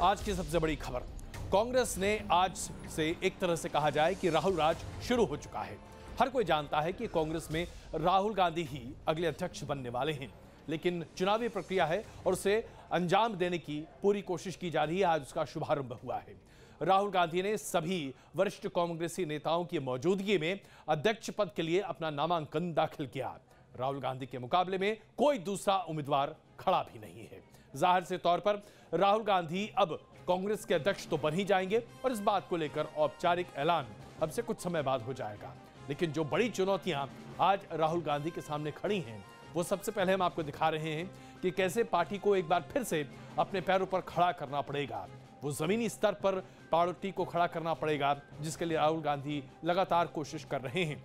आज की सबसे बड़ी खबर, कांग्रेस ने आज से एक तरह से कहा जाए कि राहुल राज शुरू हो चुका है। हर कोई जानता है कि कांग्रेस में राहुल गांधी ही अगले अध्यक्ष बनने वाले हैं, लेकिन चुनावी प्रक्रिया है और उसे अंजाम देने की पूरी कोशिश की जा रही है। आज उसका शुभारंभ हुआ है। राहुल गांधी ने सभी वरिष्ठ कांग्रेसी नेताओं की मौजूदगी में अध्यक्ष पद के लिए अपना नामांकन दाखिल किया। राहुल गांधी के मुकाबले में कोई दूसरा उम्मीदवार खड़ा भी नहीं है। जाहिर से तौर पर राहुल गांधी अब कांग्रेस के अध्यक्ष तो बन ही जाएंगे और इस बात को लेकर औपचारिक ऐलान अब से कुछ समय बाद हो जाएगा। लेकिन जो बड़ी चुनौतियां आज राहुल गांधी के सामने खड़ी हैं, वो सबसे पहले हम आपको दिखा रहे हैं कि कैसे पार्टी को एक बार फिर से अपने पैरों पर खड़ा करना पड़ेगा। वो जमीनी स्तर पर पार्टी को खड़ा करना पड़ेगा, जिसके लिए राहुल गांधी लगातार कोशिश कर रहे हैं।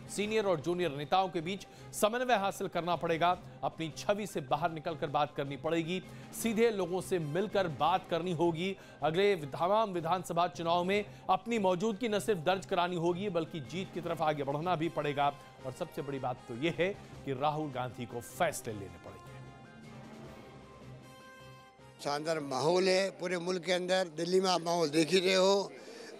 सीनियर और जूनियर नेताओं के बीच समन्वय हासिल करना पड़ेगा। अपनी छवि से बाहर निकलकर बात करनी पड़ेगी। सीधे लोगों से मिलकर बात करनी होगी। अगले तमाम विधानसभा चुनाव में अपनी मौजूदगी न सिर्फ दर्ज करानी होगी, बल्कि जीत की तरफ आगे बढ़ना भी पड़ेगा। और सबसे बड़ी बात तो यह है कि राहुल गांधी को फैसले लेने पड़ेंगे। शानदार माहौल है पूरे मुल्क के अंदर। दिल्ली में आप माहौल देख ही रहे हो।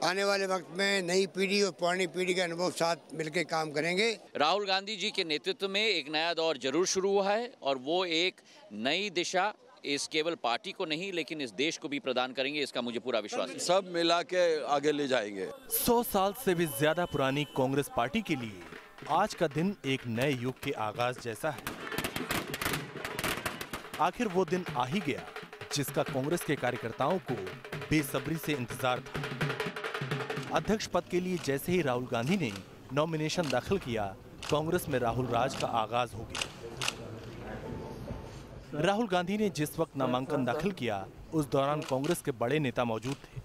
आने वाले वक्त में नई पीढ़ी और पुरानी पीढ़ी के अनुभव साथ मिलकर काम करेंगे। राहुल गांधी जी के नेतृत्व में एक नया दौर जरूर शुरू हुआ है और वो एक नई दिशा इस केवल पार्टी को नहीं लेकिन इस देश को भी प्रदान करेंगे, इसका मुझे पूरा विश्वास है। सब मिला के आगे ले जाएंगे। 100 साल से भी ज्यादा पुरानी कांग्रेस पार्टी के लिए आज का दिन एक नए युग के आगाज जैसा है। आखिर वो दिन आ ही गया जिसका कांग्रेस के कार्यकर्ताओं को बेसब्री से इंतजार था। अध्यक्ष पद के लिए जैसे ही राहुल गांधी ने नॉमिनेशन दाखिल किया, कांग्रेस में राहुल राज का आगाज हो गया। राहुल गांधी ने जिस वक्त नामांकन दाखिल किया, उस दौरान कांग्रेस के बड़े नेता मौजूद थे।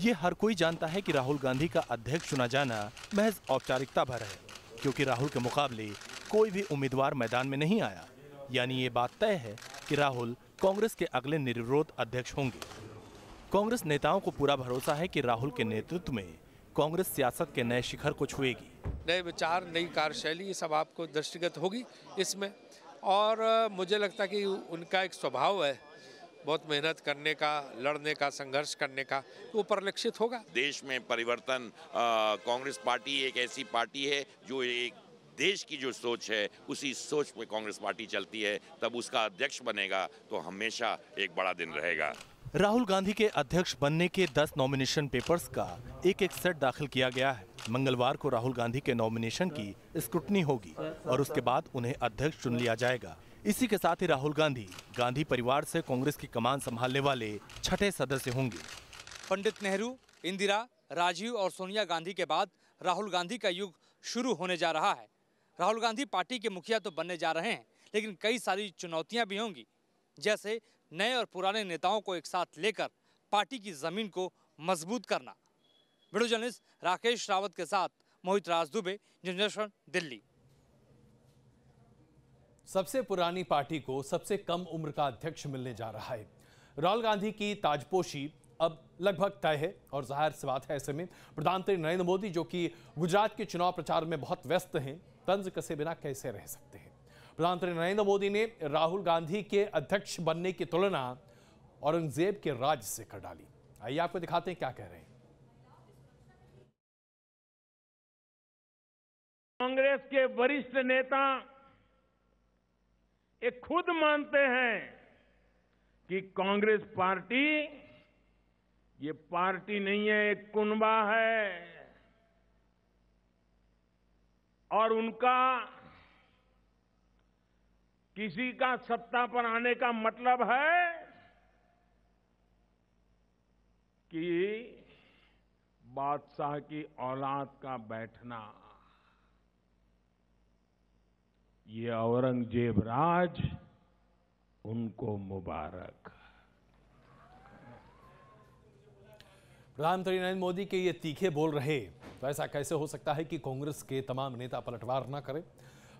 ये हर कोई जानता है कि राहुल गांधी का अध्यक्ष चुना जाना महज औपचारिकता भर है, क्योंकि राहुल के मुकाबले कोई भी उम्मीदवार मैदान में नहीं आया। यानी ये बात तय है कि राहुल कांग्रेस के अगले निर्विरोध अध्यक्ष होंगे। कांग्रेस नेताओं को पूरा भरोसा है कि राहुल के नेतृत्व में कांग्रेस सियासत के नए शिखर को छुएगी। नए विचार, नई कार्यशैली, ये सब आपको दृष्टिगत होगी इसमें। और मुझे लगता है कि उनका एक स्वभाव है बहुत मेहनत करने का, लड़ने का, संघर्ष करने का, वो परिलक्षित होगा। देश में परिवर्तन, कांग्रेस पार्टी एक ऐसी पार्टी है जो एक देश की जो सोच है उसी सोच में कांग्रेस पार्टी चलती है। तब उसका अध्यक्ष बनेगा तो हमेशा एक बड़ा दिन रहेगा। राहुल गांधी के अध्यक्ष बनने के 10 नॉमिनेशन पेपर्स का एक सेट दाखिल किया गया है। मंगलवार को राहुल गांधी के नॉमिनेशन की स्क्रूटनी होगी और उसके बाद उन्हें अध्यक्ष चुन लिया जाएगा। इसी के साथ ही राहुल गांधी परिवार से कांग्रेस की कमान संभालने वाले छठे सदस्य होंगे। पंडित नेहरू, इंदिरा, राजीव और सोनिया गांधी के बाद राहुल गांधी का युग शुरू होने जा रहा है। राहुल गांधी पार्टी के मुखिया तो बनने जा रहे हैं, लेकिन कई सारी चुनौतियां भी होंगी, जैसे नए और पुराने नेताओं को एक साथ लेकर पार्टी की जमीन को मजबूत करना। वीडियो जर्नलिस्ट राकेश रावत के साथ मोहित राज दुबे, जनरेशन, दिल्ली। सबसे पुरानी पार्टी को सबसे कम उम्र का अध्यक्ष मिलने जा रहा है। राहुल गांधी की ताजपोशी अब लगभग तय है और जाहिर सी बात है, ऐसे में प्रधानमंत्री नरेंद्र मोदी, जो कि गुजरात के चुनाव प्रचार में बहुत व्यस्त हैं, तंज कसे बिना कैसे रह सकते हैं। प्रधानमंत्री नरेंद्र मोदी ने राहुल गांधी के अध्यक्ष बनने की तुलना औरंगजेब के राज से कर डाली। आइए आपको दिखाते हैं क्या कह रहे हैं। कांग्रेस के वरिष्ठ नेता ये खुद मानते हैं कि कांग्रेस पार्टी ये पार्टी नहीं है, एक कुनबा है। और उनका किसी का सत्ता पर आने का मतलब है कि बादशाह की औलाद का बैठना। ये औरंगजेब राज उनको मुबारक। प्रधानमंत्री नरेंद्र मोदी के ये तीखे बोल रहे, तो ऐसा कैसे हो सकता है कि कांग्रेस के तमाम नेता पलटवार ना करें।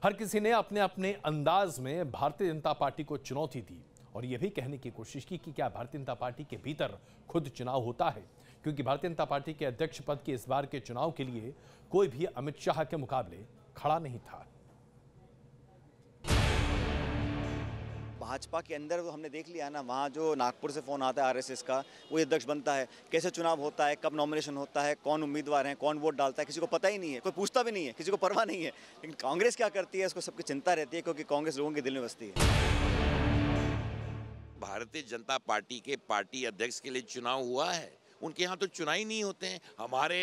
हर किसी ने अपने अपने अंदाज में भारतीय जनता पार्टी को चुनौती दी और यह भी कहने की कोशिश की कि क्या भारतीय जनता पार्टी के भीतर खुद चुनाव होता है, क्योंकि भारतीय जनता पार्टी के अध्यक्ष पद के इस बार के चुनाव के लिए कोई भी अमित शाह के मुकाबले खड़ा नहीं था। भाजपा के अंदर हमने देख लिया ना, वहाँ जो नागपुर से फ़ोन आता है आरएसएस का, वो अध्यक्ष बनता है, कैसे चुनाव होता है, कब नॉमिनेशन होता है, कौन उम्मीदवार हैं, कौन वोट डालता है, किसी को पता ही नहीं है, कोई पूछता भी नहीं है, किसी को परवाह नहीं है। लेकिन कांग्रेस क्या करती है, इसको सबकी चिंता रहती है, क्योंकि कांग्रेस लोगों के दिल में बसती है। भारतीय जनता पार्टी के पार्टी अध्यक्ष के लिए चुनाव हुआ है, उनके यहाँ तो चुनाव ही नहीं होते हैं। हमारे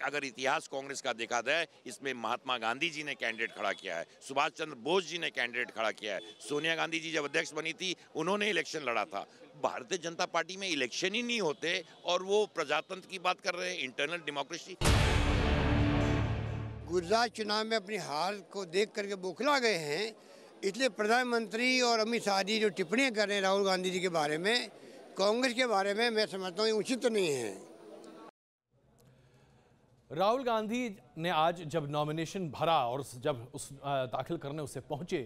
अगर इतिहास कांग्रेस का देखा जाए, इसमें महात्मा गांधी जी ने कैंडिडेट खड़ा किया है, सुभाष चंद्र बोस जी ने कैंडिडेट खड़ा किया है, सोनिया गांधी जी जब अध्यक्ष बनी थी उन्होंने इलेक्शन लड़ा था। भारतीय जनता पार्टी में इलेक्शन ही नहीं होते और वो प्रजातंत्र की बात कर रहे हैं, इंटरनल डेमोक्रेसी। गुजरात चुनाव में अपनी हार को देख करके बौखला गए हैं, इसलिए प्रधानमंत्री और अमित शाह जी जो टिप्पणियां कर रहे हैं राहुल गांधी जी के बारे में, कांग्रेस के बारे में, मैं समझता हूँ उचित नहीं है। राहुल गांधी ने आज जब नॉमिनेशन भरा और जब उस दाखिल करने उसे पहुंचे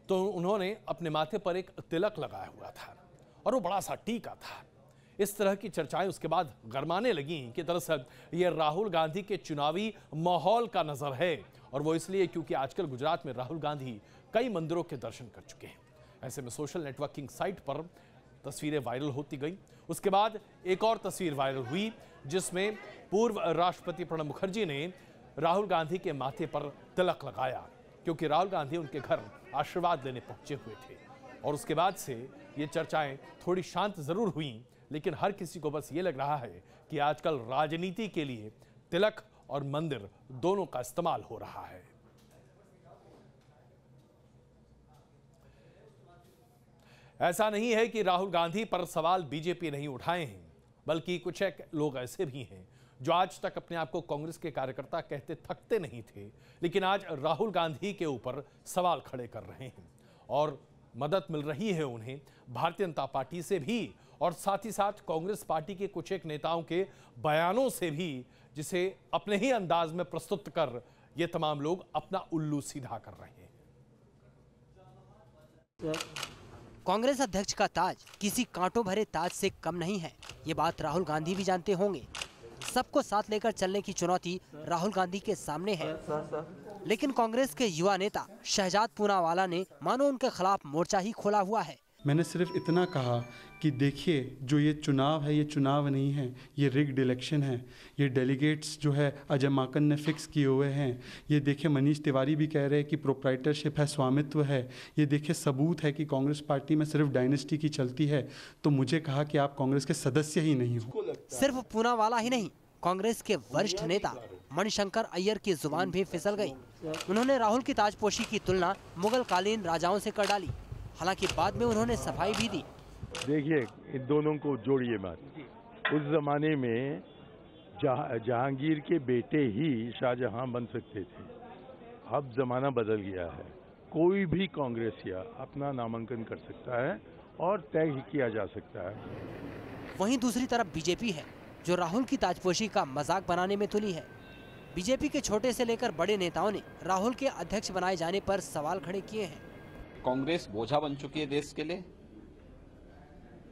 तो उन्होंने अपने माथे पर एक तिलक लगाया हुआ था और वो बड़ा सा टीका था। इस तरह की चर्चाएं उसके बाद गरमाने लगीं कि दरअसल ये राहुल गांधी के चुनावी माहौल का नजर है, और वो इसलिए क्योंकि आजकल गुजरात में राहुल गांधी कई मंदिरों के दर्शन कर चुके हैं। ऐसे में सोशल नेटवर्किंग साइट पर तस्वीरें वायरल होती गई। उसके बाद एक और तस्वीर वायरल हुई जिसमें पूर्व राष्ट्रपति प्रणब मुखर्जी ने राहुल गांधी के माथे पर तिलक लगाया, क्योंकि राहुल गांधी उनके घर आशीर्वाद लेने पहुंचे हुए थे। और उसके बाद से ये चर्चाएं थोड़ी शांत जरूर हुई, लेकिन हर किसी को बस ये लग रहा है कि आजकल राजनीति के लिए तिलक और मंदिर दोनों का इस्तेमाल हो रहा है। ऐसा नहीं है कि राहुल गांधी पर सवाल बीजेपी नहीं उठाए हैं, बल्कि कुछ एक लोग ऐसे भी हैं जो आज तक अपने आप को कांग्रेस के कार्यकर्ता कहते थकते नहीं थे, लेकिन आज राहुल गांधी के ऊपर सवाल खड़े कर रहे हैं। और मदद मिल रही है उन्हें भारतीय जनता पार्टी से भी, और साथ ही साथ कांग्रेस पार्टी के कुछ एक नेताओं के बयानों से भी, जिसे अपने ही अंदाज में प्रस्तुत कर ये तमाम लोग अपना उल्लू सीधा कर रहे हैं। कांग्रेस अध्यक्ष का ताज किसी कांटों भरे ताज से कम नहीं है, ये बात राहुल गांधी भी जानते होंगे। सबको साथ लेकर चलने की चुनौती राहुल गांधी के सामने है, लेकिन कांग्रेस के युवा नेता शहजाद पूनावाला ने मानो उनके खिलाफ मोर्चा ही खोला हुआ है। मैंने सिर्फ इतना कहा कि देखिए, जो ये चुनाव है, ये चुनाव नहीं है, ये रिग्ड इलेक्शन है। ये डेलीगेट्स जो है अजय माकन ने फिक्स किए हुए हैं। ये देखिए, मनीष तिवारी भी कह रहे हैं कि प्रोप्राइटरशिप है, स्वामित्व है। ये देखिए, सबूत है कि कांग्रेस पार्टी में सिर्फ डायनेस्टी की चलती है। तो मुझे कहा कि आप कांग्रेस के सदस्य ही नहीं हो। सिर्फ पूनावाला ही नहीं, कांग्रेस के वरिष्ठ नेता मणिशंकर अय्यर की जुबान भी फिसल गई। उन्होंने राहुल की ताजपोशी की तुलना मुगल कालीन राजाओं से कर डाली। हालांकि बाद में उन्होंने सफाई भी दी। देखिए, इन दोनों को जोड़िए मत। उस जमाने में जहांगीर के बेटे ही शाहजहां बन सकते थे। अब जमाना बदल गया है, कोई भी कांग्रेसिया अपना नामांकन कर सकता है और तय किया जा सकता है। वहीं दूसरी तरफ बीजेपी है, जो राहुल की ताजपोशी का मजाक बनाने में तुली है। बीजेपी के छोटे से लेकर बड़े नेताओं ने राहुल के अध्यक्ष बनाए जाने पर सवाल खड़े किए हैं। कांग्रेस बोझा बन चुकी है देश के लिए,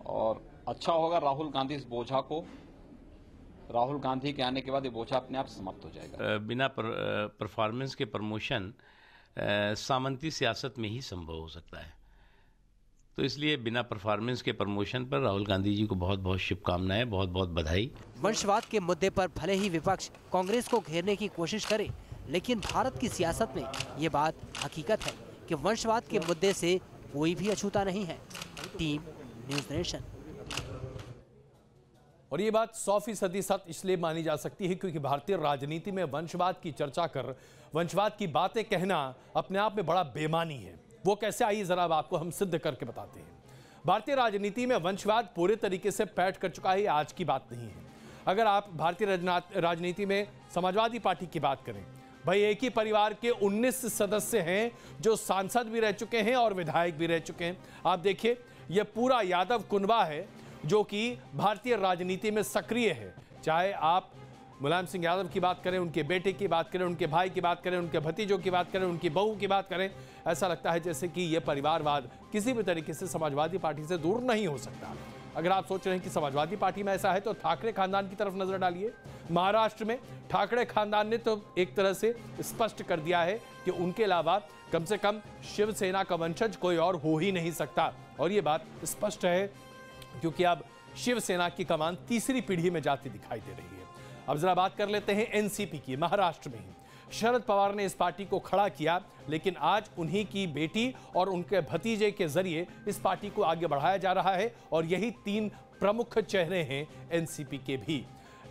और अच्छा होगा राहुल गांधी इस बोझा को, राहुल गांधी के आने के बाद ये बोझा अपने आप समाप्त हो जाएगा। बिना परफॉर्मेंस के प्रमोशन सामंती सियासत में ही संभव हो सकता है, तो इसलिए बिना परफॉर्मेंस के प्रमोशन पर राहुल गांधी जी को बहुत बहुत शुभकामनाएं, बहुत बहुत बधाई। वंशवाद के मुद्दे पर भले ही विपक्ष कांग्रेस को घेरने की कोशिश करे, लेकिन भारत की सियासत में ये बात हकीकत है कि वंशवाद के मुद्दे से कोई भी अछूता नहीं है। Team news nation. और ये बात 100% सच इसलिए मानी जा सकती है क्योंकि भारतीय राजनीति में वंशवाद की चर्चा कर वंशवाद की बातें कहना अपने आप में बड़ा बेमानी है। वो कैसे आई, जरा आपको हम सिद्ध करके बताते हैं। भारतीय राजनीति में वंशवाद पूरे तरीके से पैठ कर चुका है, आज की बात नहीं है। अगर आप भारतीय राजनीति में समाजवादी पार्टी की बात करें, भाई एक ही परिवार के 19 सदस्य हैं जो सांसद भी रह चुके हैं और विधायक भी रह चुके हैं। आप देखिए, ये पूरा यादव कुनबा है जो कि भारतीय राजनीति में सक्रिय है। चाहे आप मुलायम सिंह यादव की बात करें, उनके बेटे की बात करें, उनके भाई की बात करें, उनके भतीजों की बात करें, उनकी बहू की बात करें, ऐसा लगता है जैसे कि यह परिवारवाद किसी भी तरीके से समाजवादी पार्टी से दूर नहीं हो सकता। अगर आप सोच रहे हैं कि समाजवादी पार्टी में ऐसा है तो ठाकरे खानदान की तरफ नजर डालिए। महाराष्ट्र में ठाकरे खानदान ने तो एक तरह से स्पष्ट कर दिया है कि उनके अलावा कम से कम शिवसेना का वंशज कोई और हो ही नहीं सकता, और ये बात स्पष्ट है क्योंकि अब शिवसेना की कमान तीसरी पीढ़ी में जाती दिखाई दे रही है। अब जरा बात कर लेते हैं एनसीपी की। महाराष्ट्र में ही शरद पवार ने इस पार्टी को खड़ा किया, लेकिन आज उन्हीं की बेटी और उनके भतीजे के जरिए इस पार्टी को आगे बढ़ाया जा रहा है, और यही 3 प्रमुख चेहरे हैं एनसीपी के भी।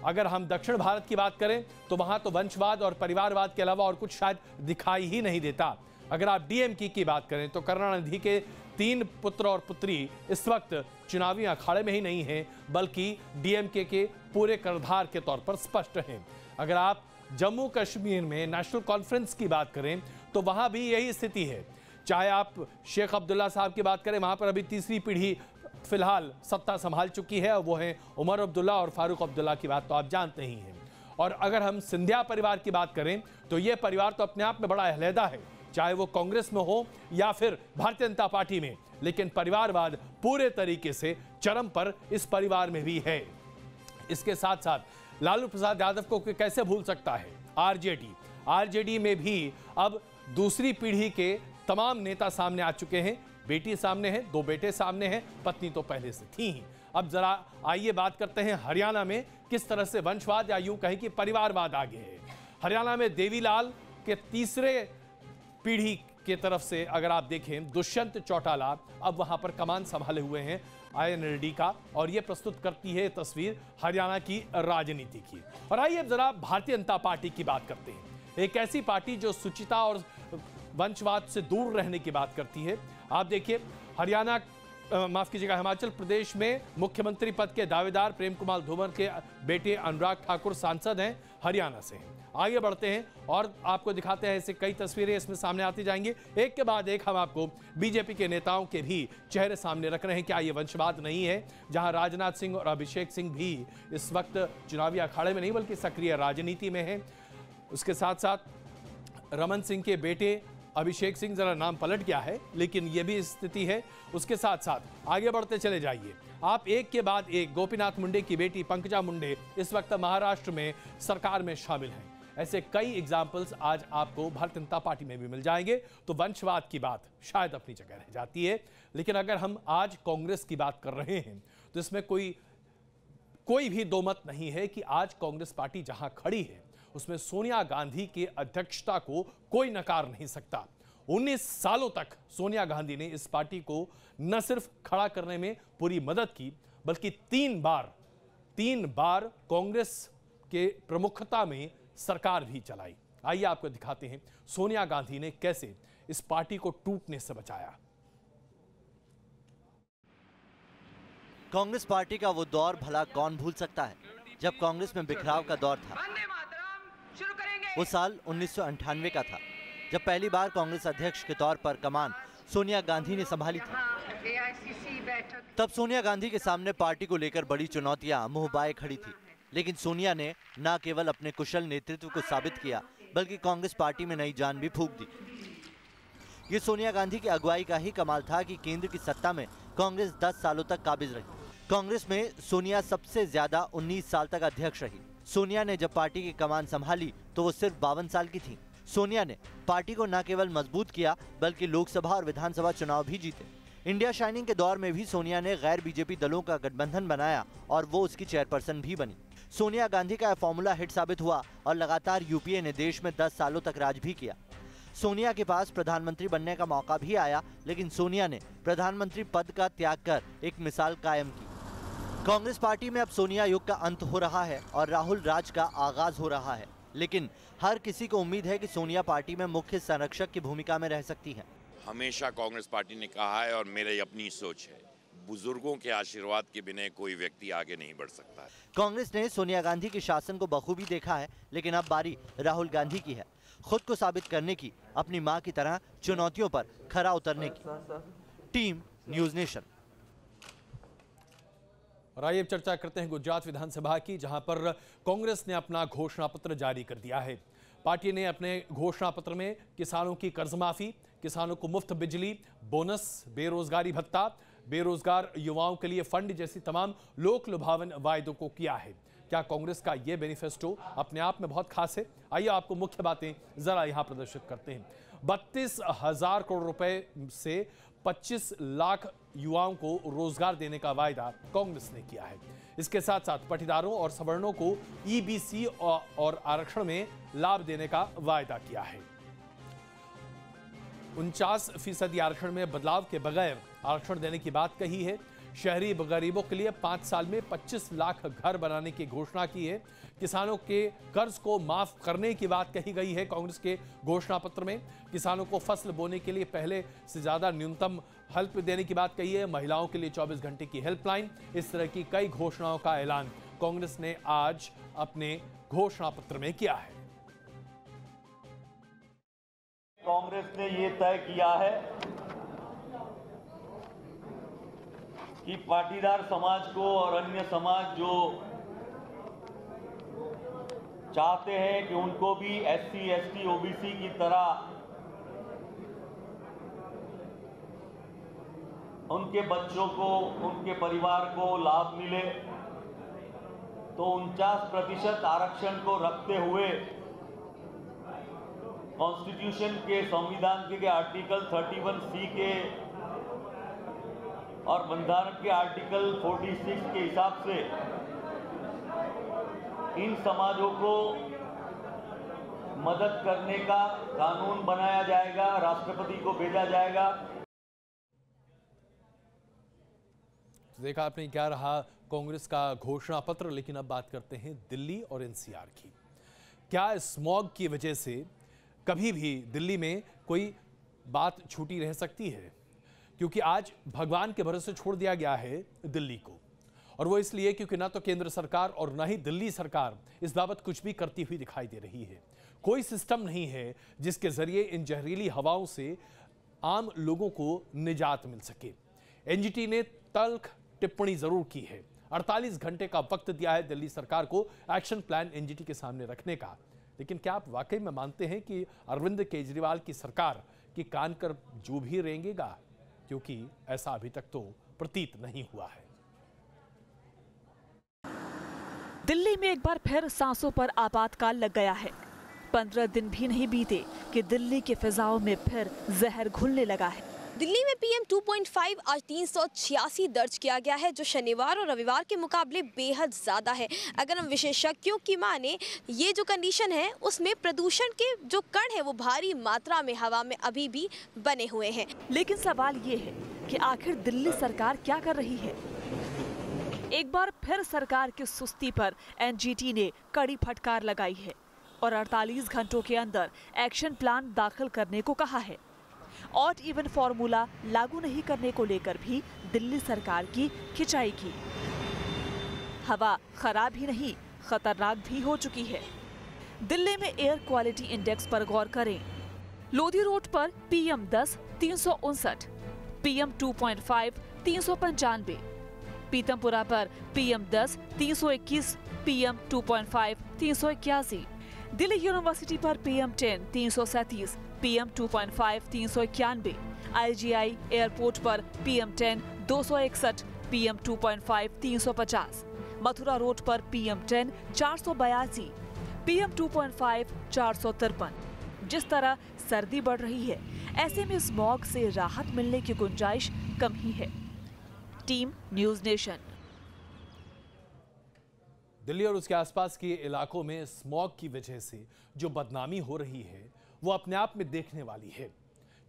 अगर हम दक्षिण भारत की बात करें तो वहां तो वंशवाद और परिवारवाद के अलावा और कुछ शायद दिखाई ही नहीं देता। अगर आप डीएमके की बात करें तो करुणानिधि के 3 पुत्र और पुत्री इस वक्त चुनावी अखाड़े में ही नहीं हैं, बल्कि डीएमके के पूरे कर्णधार के तौर पर स्पष्ट हैं। अगर आप जम्मू कश्मीर में नेशनल कॉन्फ्रेंस की बात करें तो वहां भी यही स्थिति है। चाहे आप शेख अब्दुल्ला साहब की बात करें, वहां पर अभी तीसरी पीढ़ी फिलहाल सत्ता संभाल चुकी है, वो है उमर अब्दुल्ला और फारूक अब्दुल्ला की बात तो आप जानते ही हैं। और अगर हम सिंधिया परिवार की बात करें तो यह परिवार तो अपने आप में बड़ा अलहदा है, चाहे वो कांग्रेस में हो या फिर भारतीय जनता पार्टी में, लेकिन परिवारवाद पूरे तरीके से चरम पर इस परिवार में भी है। इसके साथ साथ लालू प्रसाद यादव को कैसे भूल सकता है आरजेडी में भी अब दूसरी पीढ़ी के तमाम नेता सामने आ चुके हैं। बेटी सामने है, 2 बेटे सामने हैं, पत्नी तो पहले से थी ही। अब जरा आइए बात करते हैं हरियाणा में किस तरह से वंशवाद या यूं कहें कि परिवारवाद आगे है। हरियाणा में देवीलाल के तीसरे पीढ़ी के तरफ से अगर आप देखें, दुष्यंत चौटाला अब वहां पर कमान संभाले हुए हैं आईएनएलडी का, और यह प्रस्तुत करती है तस्वीर हरियाणा की राजनीति की। और आइए अब जरा भारतीय जनता पार्टी की बात करते हैं, एक ऐसी पार्टी जो शुचिता और वंशवाद से दूर रहने की बात करती है। आप देखिए हरियाणा माफ कीजिएगा हिमाचल प्रदेश में मुख्यमंत्री पद के दावेदार प्रेम कुमार धूमर के बेटे अनुराग ठाकुर सांसद हैं, हरियाणा से हैं। आगे बढ़ते हैं और आपको दिखाते हैं ऐसे कई तस्वीरें इसमें सामने आती जाएंगी, एक के बाद एक हम आपको बीजेपी के नेताओं के भी चेहरे सामने रख रहे हैं। क्या ये वंशवाद नहीं है, जहां राजनाथ सिंह और अभिषेक सिंह भी इस वक्त चुनावी अखाड़े में नहीं बल्कि सक्रिय राजनीति में हैं। उसके साथ साथ रमन सिंह के बेटे अभिषेक सिंह, जरा नाम पलट गया है लेकिन यह भी स्थिति है। उसके साथ साथ आगे बढ़ते चले जाइए आप, एक के बाद एक गोपीनाथ मुंडे की बेटी पंकजा मुंडे इस वक्त महाराष्ट्र में सरकार में शामिल हैं। ऐसे कई एग्जाम्पल्स आज आपको भारतीय जनता पार्टी में भी मिल जाएंगे। तो वंशवाद की बात शायद अपनी जगह रह जाती है, लेकिन अगर हम आज कांग्रेस की बात कर रहे हैं तो इसमें कोई भी दो मत नहीं है कि आज कांग्रेस पार्टी जहां खड़ी है उसमें सोनिया गांधी की अध्यक्षता को कोई नकार नहीं सकता। 19 सालों तक सोनिया गांधी ने इस पार्टी को न सिर्फ खड़ा करने में पूरी मदद की, बल्कि 3 बार कांग्रेस के प्रमुखता में सरकार भी चलाई। आइए आपको दिखाते हैं सोनिया गांधी ने कैसे इस पार्टी को टूटने से बचाया। कांग्रेस पार्टी का वो दौर भला कौन भूल सकता है, जब कांग्रेस में बिखराव का दौर था। वो साल 1998 का था, जब पहली बार कांग्रेस अध्यक्ष के तौर पर कमान सोनिया गांधी ने संभाली थी। तब सोनिया गांधी के सामने पार्टी को लेकर बड़ी चुनौतियां मुंह बाए खड़ी थी, लेकिन सोनिया ने न केवल अपने कुशल नेतृत्व को साबित किया, बल्कि कांग्रेस पार्टी में नई जान भी फूंक दी। ये सोनिया गांधी की अगुवाई का ही कमाल था कि केंद्र की सत्ता में कांग्रेस 10 सालों तक काबिज रही। कांग्रेस में सोनिया सबसे ज्यादा 19 साल तक अध्यक्ष रही। सोनिया ने जब पार्टी की कमान संभाली तो वो सिर्फ 52 साल की थी। सोनिया ने पार्टी को न केवल मजबूत किया, बल्कि लोकसभा और विधानसभा चुनाव भी जीते। इंडिया शाइनिंग के दौर में भी सोनिया ने गैर बीजेपी दलों का गठबंधन बनाया और वो उसकी चेयरपर्सन भी बनी। सोनिया गांधी का यह फॉर्मूला हिट साबित हुआ और लगातार यूपीए ने देश में 10 सालों तक राज भी किया। सोनिया के पास प्रधानमंत्री बनने का मौका भी आया, लेकिन सोनिया ने प्रधानमंत्री पद का त्याग कर एक मिसाल कायम की। कांग्रेस पार्टी में अब सोनिया युग का अंत हो रहा है और राहुल राज का आगाज हो रहा है, लेकिन हर किसी को उम्मीद है कि सोनिया पार्टी में मुख्य संरक्षक की भूमिका में रह सकती हैं। हमेशा कांग्रेस पार्टी ने कहा है और मेरी अपनी सोच है, बुजुर्गों के आशीर्वाद के बिना कोई व्यक्ति आगे नहीं बढ़ सकता है। कांग्रेस ने सोनिया गांधी के शासन को बखूबी देखा है, लेकिन अब बारी राहुल गांधी की है, खुद को साबित करने की, अपनी मां की तरह चुनौतियों पर खरा उतरने की। Team news nation. और आइए चर्चा करते हैं गुजरात विधानसभा की, जहां पर कांग्रेस ने अपना घोषणा पत्र जारी कर दिया है। पार्टी ने अपने घोषणा पत्र में किसानों की कर्ज माफी, किसानों को मुफ्त बिजली, बोनस, बेरोजगारी भत्ता, बेरोजगार युवाओं के लिए फंड जैसी तमाम लोक लुभावन वायदों को किया है। क्या कांग्रेस का यह मैनिफेस्टो अपने आप में बहुत खास है? आइए आपको मुख्य बातें जरा यहां प्रदर्शित करते हैं। 32,000 करोड़ रुपए से 25 लाख युवाओं को रोजगार देने का वायदा कांग्रेस ने किया है। इसके साथ साथ पाटीदारों और सवर्णों को ईबीसी और आरक्षण में लाभ देने का वायदा किया है। 49% आरक्षण में बदलाव के बगैर आरक्षण देने की बात कही है। शहरी गरीबों के लिए 5 साल में 25 लाख घर बनाने की घोषणा की है। किसानों के कर्ज को माफ करने की बात कही गई है कांग्रेस के घोषणा पत्र में। किसानों को फसल बोने के लिए पहले से ज्यादा न्यूनतम हेल्प देने की बात कही है। महिलाओं के लिए 24 घंटे की हेल्पलाइन। इस तरह की कई घोषणाओं का ऐलान कांग्रेस ने आज अपने घोषणा पत्र में किया है। कांग्रेस ने ये तय किया है कि पाटीदार समाज को और अन्य समाज जो चाहते हैं कि उनको भी एससी, एसटी, ओबीसी की तरह उनके बच्चों को, उनके परिवार को लाभ मिले, तो 49% आरक्षण को रखते हुए कॉन्स्टिट्यूशन के, संविधान के आर्टिकल 31C के और बंधारण के आर्टिकल 46 के हिसाब से इन समाजों को मदद करने का कानून बनाया जाएगा, राष्ट्रपति को भेजा जाएगा। देखा आपने क्या रहा कांग्रेस का घोषणा पत्र। लेकिन अब बात करते हैं दिल्ली और एनसीआर की। क्या स्मॉग की वजह से कभी भी दिल्ली में कोई बात छूटी रह सकती है? क्योंकि आज भगवान के भरोसे छोड़ दिया गया है दिल्ली को, और वो इसलिए क्योंकि ना तो केंद्र सरकार और ना ही दिल्ली सरकार इस बाबत कुछ भी करती हुई दिखाई दे रही है। कोई सिस्टम नहीं है जिसके जरिए इन जहरीली हवाओं से आम लोगों को निजात मिल सके। एनजीटी ने तल्ख टिप्पणी जरूर की है। 48 घंटे का वक्त दिया है दिल्ली सरकार को एक्शन प्लान एनजीटी के सामने रखने का। लेकिन क्या आप वाकई में मानते हैं कि अरविंद केजरीवाल की सरकार की कान कर जो भी रेंगेगा? क्योंकि ऐसा अभी तक तो प्रतीत नहीं हुआ है। दिल्ली में एक बार फिर सांसों पर आपातकाल लग गया है। 15 दिन भी नहीं बीते कि दिल्ली के फिजाओं में फिर जहर घुलने लगा है। दिल्ली में PM 2.5 आज 386 दर्ज किया गया है, जो शनिवार और रविवार के मुकाबले बेहद ज़्यादा है। अगर हम विशेषज्ञों की माने, ये जो कंडीशन है उसमें प्रदूषण के जो कण है वो भारी मात्रा में हवा में अभी भी बने हुए हैं। लेकिन सवाल ये है कि आखिर दिल्ली सरकार क्या कर रही है? एक बार फिर सरकार की सुस्ती पर एनजीटी ने कड़ी फटकार लगाई है और 48 घंटों के अंदर एक्शन प्लान दाखिल करने को कहा है। ऑड इवन फॉर्मूला लागू नहीं करने को लेकर भी दिल्ली सरकार की खिंचाई की। हवा खराब ही नहीं, खतरनाक भी हो चुकी है। दिल्ली में एयर क्वालिटी इंडेक्स पर गौर करें। लोधी रोड पर PM10 359, PM 2.5 395, पीतमपुरा पर PM10 321, PM 2.5 381, दिल्ली यूनिवर्सिटी पर PM10 337, PM 2.5 391, IGI एयरपोर्ट पर PM10 261, PM 2.5 350, मथुरा रोड पर PM10 482, PM 2.5 453। जिस तरह सर्दी बढ़ रही है, ऐसे में स्मॉग से राहत मिलने की गुंजाइश कम ही है। Team news nation. दिल्ली और उसके आसपास के इलाकों में स्मॉग की वजह से जो बदनामी हो रही है वो अपने आप में देखने वाली है,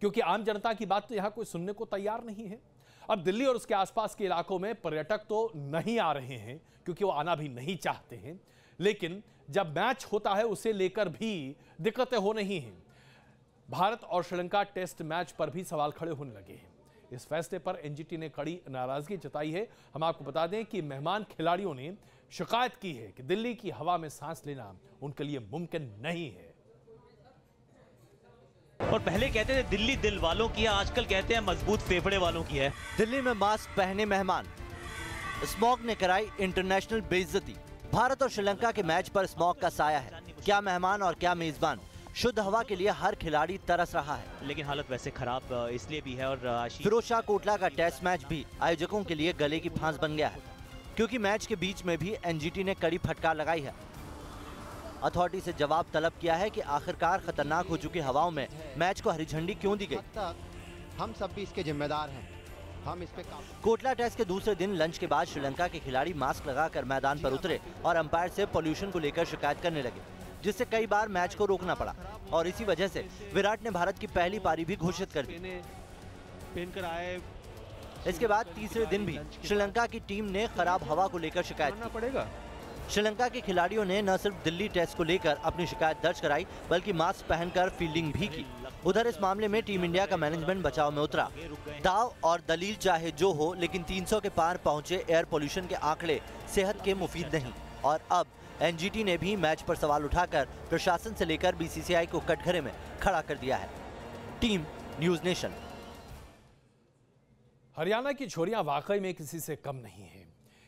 क्योंकि आम जनता की बात तो यहाँ कोई सुनने को तैयार नहीं है। अब दिल्ली और उसके आसपास के इलाकों में पर्यटक तो नहीं आ रहे हैं क्योंकि वो आना भी नहीं चाहते हैं, लेकिन जब मैच होता है उसे लेकर भी दिक्कतें हो रही हैं। भारत और श्रीलंका टेस्ट मैच पर भी सवाल खड़े होने लगे हैं। इस फैसले पर एनजीटी ने कड़ी नाराजगी जताई है। हम आपको बता दें कि मेहमान खिलाड़ियों ने शिकायत की है कि दिल्ली की हवा में सांस लेना उनके लिए मुमकिन नहीं है। और पहले कहते थे दिल्ली दिल वालों की है, आजकल कहते हैं मजबूत फेफड़े वालों की है। दिल्ली में मास्क पहने मेहमान, स्मॉग ने कराई इंटरनेशनल बेइज्जती। भारत और श्रीलंका के मैच पर स्मॉग का साया है। क्या मेहमान और क्या मेजबान, शुद्ध हवा के लिए हर खिलाड़ी तरस रहा है। लेकिन हालत वैसे खराब इसलिए भी है और फिरोजशाह कोटला का टेस्ट मैच भी आयोजकों के लिए गले की फांस बन गया है, क्योंकि मैच के बीच में भी एनजीटी ने कड़ी फटकार लगाई है। अथॉरिटी से जवाब तलब किया है कि आखिरकार खतरनाक हो चुकी हवाओं में मैच को हरी झंडी क्यों दी गई। हम सब भी इसके जिम्मेदार हैं, हम इस पे कोटला टेस्ट के दूसरे दिन लंच के बाद श्रीलंका के खिलाड़ी मास्क लगाकर मैदान पर उतरे और अंपायर से पोल्यूशन को लेकर शिकायत करने लगे, जिससे कई बार मैच को रोकना पड़ा और इसी वजह से विराट ने भारत की पहली पारी भी घोषित कर दी। इसके बाद तीसरे दिन भी श्रीलंका की टीम ने खराब हवा को लेकर शिकायत की। श्रीलंका के खिलाड़ियों ने न सिर्फ दिल्ली टेस्ट को लेकर अपनी शिकायत दर्ज कराई, बल्कि मास्क पहनकर फील्डिंग भी की। उधर इस मामले में टीम इंडिया का मैनेजमेंट बचाव में उतरा। दाव और दलील चाहे जो हो, लेकिन 300 के पार पहुंचे एयर पोल्यूशन के आंकड़े सेहत के मुफीद नहीं। और अब एनजीटी ने भी मैच पर सवाल उठाकर प्रशासन से लेकर बीसीसीआई को कटघरे में खड़ा कर दिया है। Team news nation. हरियाणा की छोरियां वाकई में किसी से कम नहीं है।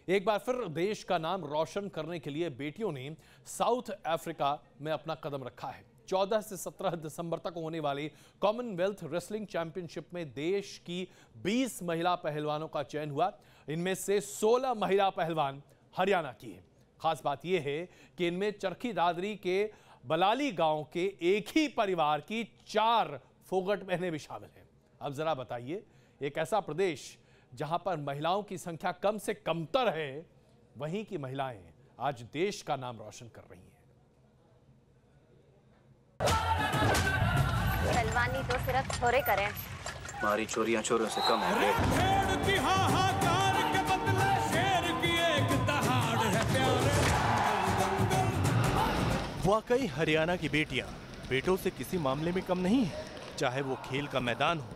एक बार फिर देश का नाम रोशन करने के लिए बेटियों ने साउथ अफ्रीका में अपना कदम रखा है। 14 से 17 दिसंबर तक होने वाली कॉमनवेल्थ रेसलिंग चैंपियनशिप में देश की 20 महिला पहलवानों का चयन हुआ। इनमें से 16 महिला पहलवान हरियाणा की हैं। खास बात यह है कि इनमें चरखी दादरी के बलाली गांव के एक ही परिवार की 4 फोगट बहनें भी शामिल हैं। अब जरा बताइए, एक ऐसा प्रदेश जहां पर महिलाओं की संख्या कम से कमतर है, वहीं की महिलाएं आज देश का नाम रोशन कर रही हैं। पहलवानी तो सिर्फ छोरे करें, हमारी चोरियां चोरों से कम है। वाकई हरियाणा की बेटियां बेटों से किसी मामले में कम नहीं है। चाहे वो खेल का मैदान हो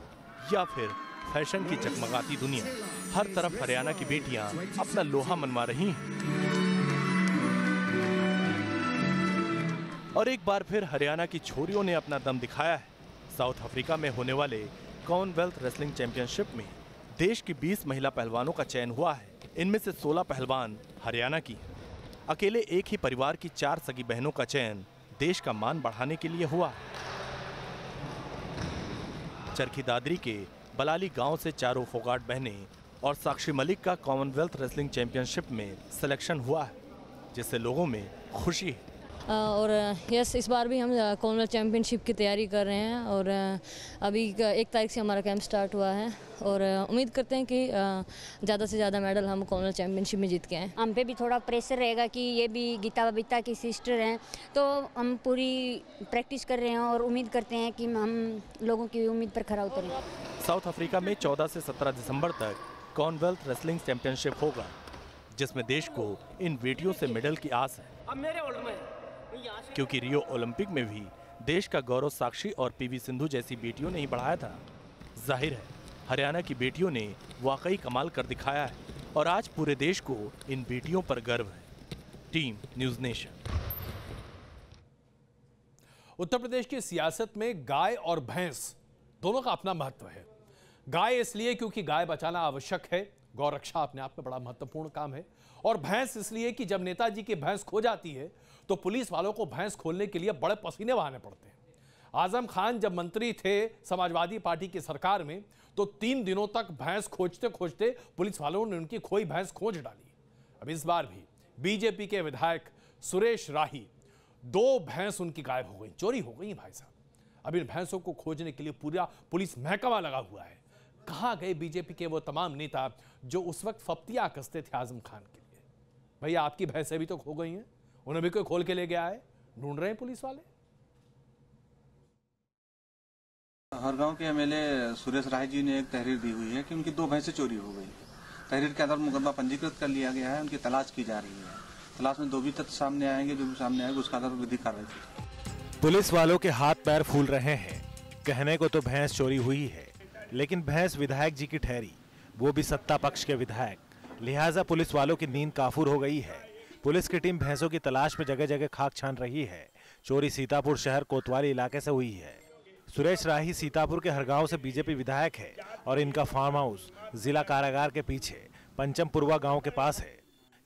या फिर फैशन की चकमगाती दुनिया, हर तरफ हरियाणा की बेटियां अपना लोहा मनवा रही हैं। और एक बार फिर हरियाणा की छोरियों ने अपना दम दिखाया है। साउथ अफ्रीका में होने वाले कॉमनवेल्थ रेसलिंग चैंपियनशिप में देश की 20 महिला पहलवानों का चयन हुआ है। इनमें से 16 पहलवान हरियाणा की हैं। अकेले एक ही परिवार की 4 सगी बहनों का चयन देश का मान बढ़ाने के लिए हुआ। चरखी दादरी के बलाली गांव से चारों फोगाट बहनें और साक्षी मलिक का कॉमनवेल्थ रेसलिंग चैंपियनशिप में सिलेक्शन हुआ है, जिससे लोगों में खुशी है। और यस, इस बार भी हम कॉमनवेल्थ चैंपियनशिप की तैयारी कर रहे हैं और अभी 1 तारीख से हमारा कैंप स्टार्ट हुआ है और उम्मीद करते हैं कि ज़्यादा से ज़्यादा मेडल हम कॉमनवेल्थ चैंपियनशिप में जीत के आएँ। हम पे भी थोड़ा प्रेशर रहेगा कि ये भी गीता बबीता की सिस्टर हैं, तो हम पूरी प्रैक्टिस कर रहे हैं और उम्मीद करते हैं कि हम लोगों की उम्मीद पर खरा उतरें। साउथ अफ्रीका में 14 से 17 दिसंबर तक कॉमनवेल्थ रेसलिंग चैंपियनशिप होगा, जिसमें देश को इन बेटियों से मेडल की आस है। अब मेरे ओल्ड में क्योंकि रियो ओलंपिक में भी देश का गौरव साक्षी और पीवी सिंधु जैसी बेटियों ने ही बढ़ाया था। जाहिर है हरियाणा की बेटियों ने वाकई कमाल कर दिखाया है और आज पूरे देश को इन बेटियों पर गर्व है। Team news nation. Uttar Pradesh की सियासत में गाय और भैंस दोनों का अपना महत्व है। गाय इसलिए क्योंकि गाय बचाना आवश्यक है, गौ रक्षा अपने आप में बड़ा महत्वपूर्ण काम है। और भैंस इसलिए कि जब नेताजी की भैंस खो जाती है तो पुलिस वालों को भैंस खोलने के लिए बड़े पसीने बहाने पड़ते हैं। आजम खान जब मंत्री थे समाजवादी पार्टी की सरकार में, तो 3 दिनों तक भैंस खोजते खोजते पुलिस वालों ने उनकी खोई भैंस खोज डाली। अब इस बार भी बीजेपी के विधायक सुरेश राही, 2 भैंस उनकी गायब हो गई, चोरी हो गई भाई साहब। अब इन भैंसों को खोजने के लिए पूरा पुलिस महकमा लगा हुआ है। कहां गए बीजेपी के वो तमाम नेता जो उस वक्त फप्तियां कसते थे आजम खान के लिए? भैया आपकी भैंसें भी तो खो गई हैं, उन्हें भी कोई खोल के ले गया है, ढूंढ रहे हैं पुलिस वाले। हर गांव के एमएलए सुरेश राय जी ने एक तहरीर दी हुई है कि उनकी 2 भैंसें चोरी हो गई। तहरीर के आधार पर मुकदमा पंजीकृत कर लिया गया है, उनकी तलाश की जा रही है। तलाश में 2 भी तथ्य सामने आएंगे, जो भी सामने आएंगे उसका आधार पर विधिक कार्रवाई की। पुलिस वालों के हाथ पैर फूल रहे हैं। कहने को तो भैंस चोरी हुई है, लेकिन भैंस विधायक जी की ठहरी, वो भी सत्ता पक्ष के विधायक। लिहाजा पुलिस वालों की नींद काफूर हो गई है। पुलिस की टीम भैंसों की तलाश में जगह जगह खाक छान रही है। चोरी सीतापुर शहर कोतवाली इलाके से हुई है। सुरेश राही सीतापुर के हर गांव से बीजेपी विधायक है और इनका फार्म हाउस जिला कारागार के पीछे पंचमपुरवा गांव के पास है।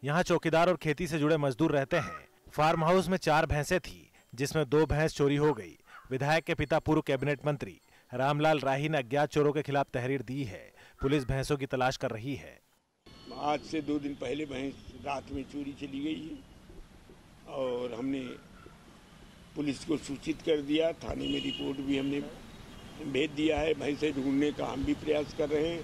यहां चौकीदार और खेती से जुड़े मजदूर रहते हैं। फार्म हाउस में 4 भैंसें थी, जिसमें 2 भैंस चोरी हो गई। विधायक के पिता पूर्व कैबिनेट मंत्री रामलाल राही ने अज्ञात चोरों के खिलाफ तहरीर दी है। पुलिस भैंसों की तलाश कर रही है। आज से 2 दिन पहले भैंस रात में चोरी चली गई है और हमने पुलिस को सूचित कर दिया। थाने में रिपोर्ट भी हमने भेज दिया है। भैंसें ढूंढने का हम भी प्रयास कर रहे हैं।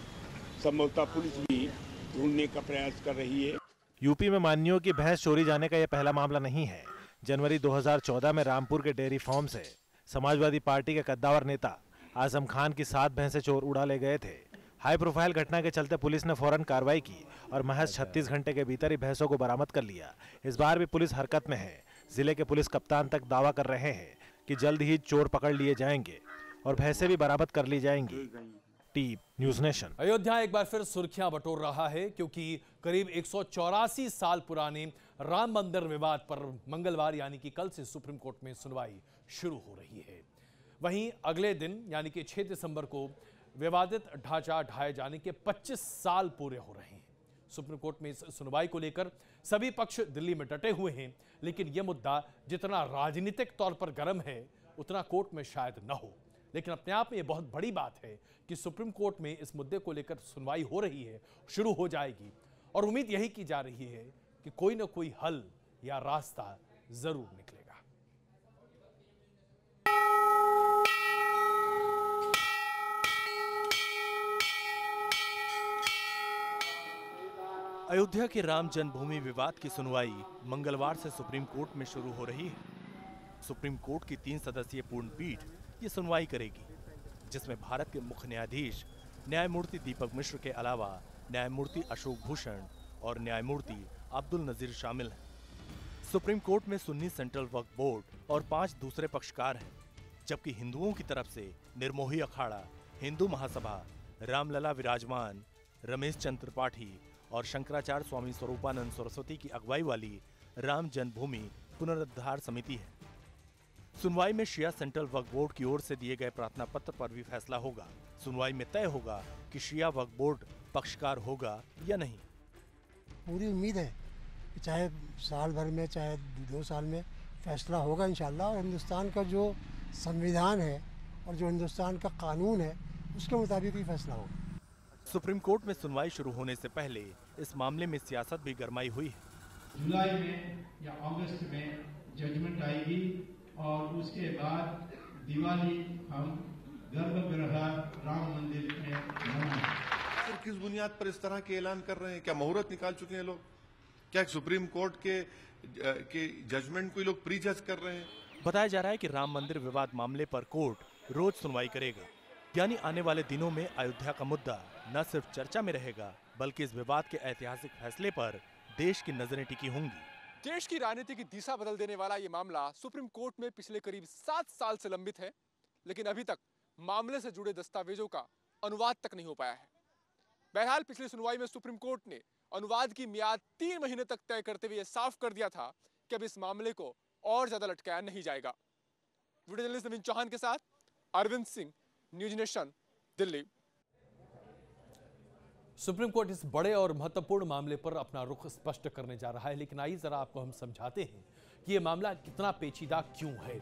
संभवतः पुलिस भी ढूंढने का प्रयास कर रही है। यूपी में मानियों की भैंस चोरी जाने का यह पहला मामला नहीं है। जनवरी 2014 में रामपुर के डेयरी फार्म से समाजवादी पार्टी के कद्दावर नेता आजम खान की 7 भैंसें चोर उड़ा ले गए थे। हाई प्रोफाइल घटना के चलते पुलिस ने फौरन कार्रवाई की और महज 36 घंटे के भीतर ही भैंसों को बरामद कर लिया। इस बार भी पुलिस हरकत में है। जिले के पुलिस कप्तान तक दावा कर रहे हैं कि जल्द ही चोर पकड़ लिए जाएंगे और भैंसें भी बरामद कर ली जाएंगी। Team news nation. अयोध्या एक बार फिर सुर्खियां बटोर रहा है क्योंकि करीब 184 साल पुराने राम मंदिर विवाद पर मंगलवार यानी कि कल से सुप्रीम कोर्ट में सुनवाई शुरू हो रही है। वहीं अगले दिन यानी कि 6 दिसंबर को विवादित ढांचा ढाए जाने के 25 साल पूरे हो रहे हैं। सुप्रीम कोर्ट में इस सुनवाई को लेकर सभी पक्ष दिल्ली में डटे हुए हैं, लेकिन यह मुद्दा जितना राजनीतिक तौर पर गर्म है उतना कोर्ट में शायद न हो। लेकिन अपने आप में यह बहुत बड़ी बात है कि सुप्रीम कोर्ट में इस मुद्दे को लेकर सुनवाई हो रही है, शुरू हो जाएगी और उम्मीद यही की जा रही है कि कोई ना कोई हल या रास्ता जरूर निकलेगा। अयोध्या के राम जन्मभूमि विवाद की सुनवाई मंगलवार से सुप्रीम कोर्ट में शुरू हो रही है। सुप्रीम कोर्ट की 3 सदस्यीय पूर्ण पीठ ये सुनवाई करेगी, जिसमें भारत के मुख्य न्यायाधीश न्यायमूर्ति दीपक मिश्र के अलावा न्यायमूर्ति अशोक भूषण और न्यायमूर्ति अब्दुल नजीर शामिल हैं। सुप्रीम कोर्ट में सुन्नी सेंट्रल वक्फ बोर्ड और 5 दूसरे पक्षकार हैं, जबकि हिंदुओं की तरफ से निर्मोही अखाड़ा, हिंदू महासभा, रामलला विराजमान, रमेश चंद्र त्रिपाठी और शंकराचार्य स्वामी स्वरूपानंद सरस्वती की अगुवाई वाली राम जन्मभूमि पुनरुद्धार समिति है। सुनवाई में शिया सेंट्रल वक्फ बोर्ड की ओर से दिए गए प्रार्थना पत्र पर भी फैसला होगा। सुनवाई में तय होगा कि शिया वक्फ बोर्ड पक्षकार होगा या नहीं। पूरी उम्मीद है कि चाहे साल भर में चाहे 2 साल में फैसला होगा इंशाल्लाह, और हिंदुस्तान का जो संविधान है और जो हिंदुस्तान का कानून है उसके मुताबिक ही फैसला होगा। सुप्रीम कोर्ट में सुनवाई शुरू होने से पहले इस मामले में सियासत भी गरमाई हुई है। जुलाई में या अगस्त में जजमेंट आएगी और उसके बाद दिवाली हम गर्भगृह राम मंदिर में मनाएंगे। किस बुनियाद पर इस तरह के ऐलान कर रहे हैं? क्या मुहूर्त निकाल चुके हैं लोग? क्या सुप्रीम कोर्ट के जजमेंट को लोग प्री जज कर रहे हैं? बताया जा रहा है कि राम मंदिर विवाद मामले पर कोर्ट रोज सुनवाई करेगा, यानी आने वाले दिनों में अयोध्या का मुद्दा न सिर्फ चर्चा में रहेगा बल्कि इस विवाद के ऐतिहासिक फैसले पर देश की नजरें टिकी होंगी। देश की राजनीति की दिशा बदल देने वाला ये मामला सुप्रीम कोर्ट में पिछले करीब 7 साल से लंबित है, लेकिन अभी तक मामले से जुड़े दस्तावेजों का अनुवाद तक नहीं हो पाया है। बहरहाल पिछली सुनवाई में सुप्रीम कोर्ट ने अनुवाद की मियाद 3 महीने तक तय करते हुए साफ कर दिया था कि अब इस मामले को और ज्यादा लटकाया नहीं जाएगा। वीडियो जर्नलिस्ट नवीन चौहान के साथ Arvind Singh, News Nation, Delhi. Supreme court इस बड़े और महत्वपूर्ण मामले पर अपना रुख स्पष्ट करने जा रहा है, लेकिन आइए जरा आपको हम समझाते हैं कि यह मामला कितना पेचीदा क्यों है।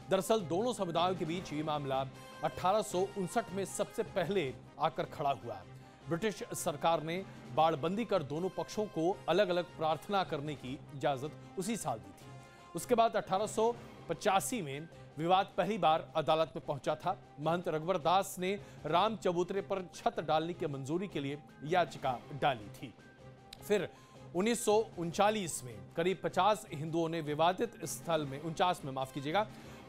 दरअसल दोनों समुदायों के बीच ये मामला 1859 में सबसे पहले आकर खड़ा हुआ। ब्रिटिश सरकार ने बाड़बंदी कर दोनों पक्षों को अलग अलग प्रार्थना करने की इजाजत उसी साल दी थी। उसके बाद 1885 में विवाद पहली बार अदालत में पहुंचा था। महंत रघुवर दास ने राम चबूतरे पर छत डालने की मंजूरी के लिए याचिका डाली थी। फिर 1939 में करीब 50 हिंदुओं ने विवादित स्थल में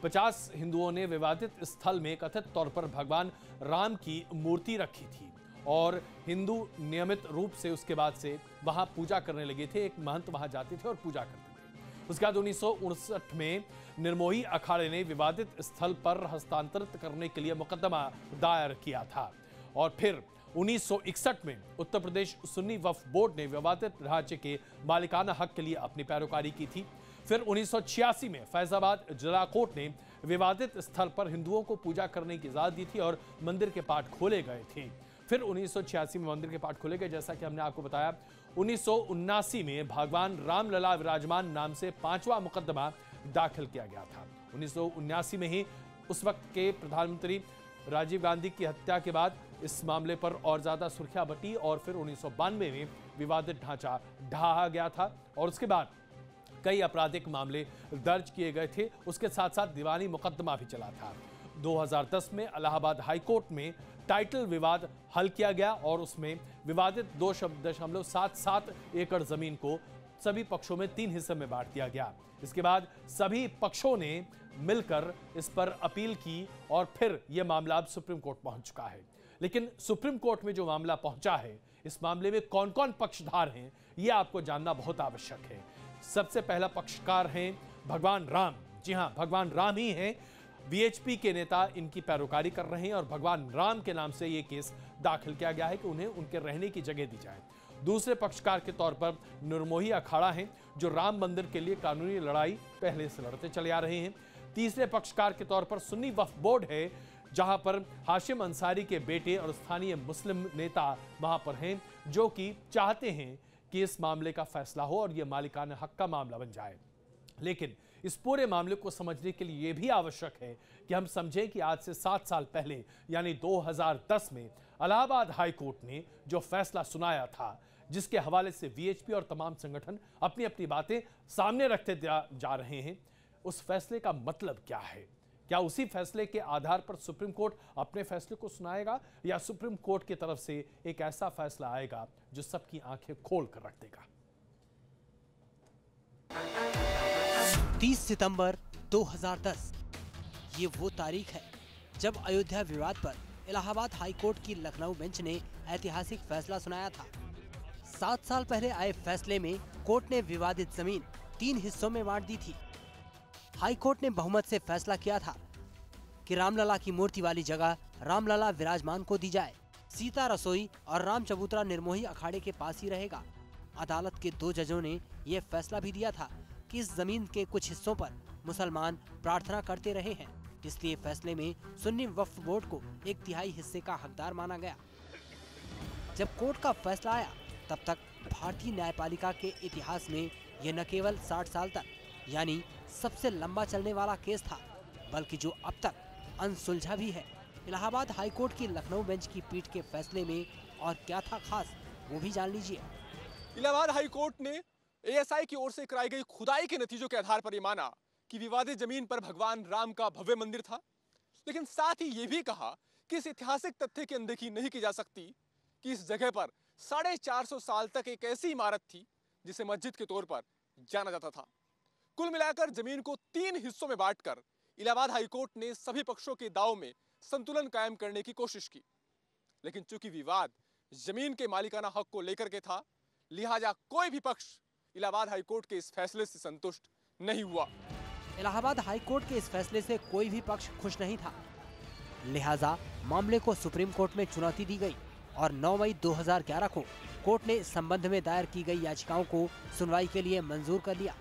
50 हिंदुओं ने विवादित स्थल में कथित तौर पर भगवान राम की मूर्ति रखी थी और हिंदू नियमित रूप से उसके बाद से वहां पूजा करने लगे थे। एक महंत वहां जाते थे और पूजा करते थे। उसके बाद 1959 में निर्मोही अखाड़े ने विवादित स्थल पर हस्तांतरित करने के लिए मुकदमा दायर किया था और फिर 1961 में उत्तर प्रदेश सुन्नी वक्फ बोर्ड ने विवादित ढांचे के मालिकाना हक के लिए अपनी पैरोकारी की थी। फिर 1986 में फैजाबाद जिला कोर्ट ने विवादित स्थल पर हिंदुओं को पूजा करने की इजाजत दी थी और मंदिर के पाट खोले गए थे। फिर 1986 में मंदिर के पाट खोले गए, जैसा कि हमने आपको बताया। 1979 में भगवान रामलला विराजमान नाम से 5वां मुकदमा दाखिल किया गया था। 1979 में ही उस वक्त के प्रधानमंत्री राजीव गांधी की हत्या के बाद इस मामले पर और ज्यादा सुर्खियां बटी और फिर 1992 में विवादित ढांचा ढहा गया था और उसके बाद कई आपराधिक मामले दर्ज किए गए थे। उसके साथ साथ दीवानी मुकदमा भी चला था। 2010 में इलाहाबाद हाईकोर्ट में टाइटल विवाद हल किया गया और उसमें विवादित 2.77 एकड़ जमीन को सभी पक्षों में 3 हिस्से में बांट दिया गया। इसके बाद सभी पक्षों ने मिलकर इस पर अपील की और फिर यह मामला अब सुप्रीम कोर्ट पहुंच चुका है। लेकिन सुप्रीम कोर्ट में जो मामला पहुंचा है, इस मामले में कौन कौन पक्षधार हैं, यह आपको जानना बहुत आवश्यक है। सबसे पहला पक्षकार हैं भगवान राम। जी हां, भगवान राम ही हैं। वीएचपी के नेता इनकी पैरोकारी कर रहे हैं और भगवान राम के नाम से यह केस दाखिल किया गया है कि उन्हें उनके रहने की जगह दी जाए। दूसरे पक्षकार के तौर पर निर्मोही अखाड़ा हैं, जो राम मंदिर के लिए कानूनी लड़ाई पहले से लड़ते चले आ रहे हैं। तीसरे पक्षकार के तौर पर सुन्नी वक्फ बोर्ड है, जहां पर हाशिम अंसारी के बेटे और स्थानीय मुस्लिम नेता वहां पर हैं, जो कि चाहते हैं कि इस मामले का फैसला हो और यह मालिकाना हक का मामला बन जाए। लेकिन इस पूरे मामले को समझने के लिए यह भी आवश्यक है कि हम समझें कि आज से 7 साल पहले यानी 2010 में इलाहाबाद हाई कोर्ट ने जो फैसला सुनाया था, जिसके हवाले से वीएचपी और तमाम संगठन अपनी अपनी बातें सामने रखते जा रहे हैं, उस फैसले का मतलब क्या है? क्या उसी फैसले के आधार पर सुप्रीम कोर्ट अपने फैसले को सुनाएगा या सुप्रीम कोर्ट की तरफ से एक ऐसा फैसला आएगा जो सबकी आंखें खोल कर रख देगा? 30 सितंबर 2010 ये वो तारीख है जब अयोध्या विवाद पर इलाहाबाद हाई कोर्ट की लखनऊ बेंच ने ऐतिहासिक फैसला सुनाया था। 7 साल पहले आए फैसले में कोर्ट ने विवादित जमीन 3 हिस्सों में बांट दी थी। हाई कोर्ट ने बहुमत से फैसला किया था कि रामलला की मूर्ति वाली जगह रामलला विराजमान को दी जाए। सीता रसोई और राम चबूतरा निर्मोही अखाड़े के पास ही रहेगा। अदालत के 2 जजों ने यह फैसला भी दिया था कि इस जमीन के कुछ हिस्सों पर मुसलमान प्रार्थना करते रहे हैं, इसलिए फैसले में सुन्नी वक्फ बोर्ड को 1/3 हिस्से का हकदार माना गया। जब कोर्ट का फैसला आया, तब तक भारतीय न्यायपालिका के इतिहास में यह न केवल 60 साल तक यानी सबसे लंबा चलने वाला केस था, बल्कि जो अब तक अनसुलझा भी है। इलाहाबाद हाई कोर्ट की लखनऊ बेंच की पीठ के फैसले में और क्या था खास, वो भी जान लीजिए। इलाहाबाद हाई कोर्ट ने एएसआई की ओर से कराई गई खुदाई के नतीजों के आधार पर यह माना कि विवादित जमीन पर भगवान राम का भव्य मंदिर था, लेकिन साथ ही ये भी कहा कि इस ऐतिहासिक तथ्य की अनदेखी नहीं की जा सकती कि इस जगह पर 450 साल तक एक ऐसी इमारत थी जिसे मस्जिद के तौर पर जाना जाता था। कुल मिलाकर जमीन को 3 हिस्सों में बांटकर इलाहाबाद हाईकोर्ट ने सभी पक्षों के दाव में संतुलन कायम करने की कोशिश की, लेकिन चूंकि विवाद जमीन के मालिकाना हक को लेकर के था, लिहाजा कोई भी पक्ष इलाहाबाद हाईकोर्ट के इस फैसले से संतुष्ट नहीं हुआ। इलाहाबाद हाईकोर्ट के इस फैसले से कोई भी पक्ष खुश नहीं था, लिहाजा मामले को सुप्रीम कोर्ट में चुनौती दी गई और 9 मई 2011 को कोर्ट ने इस संबंध में दायर की गई याचिकाओं को सुनवाई के लिए मंजूर कर लिया।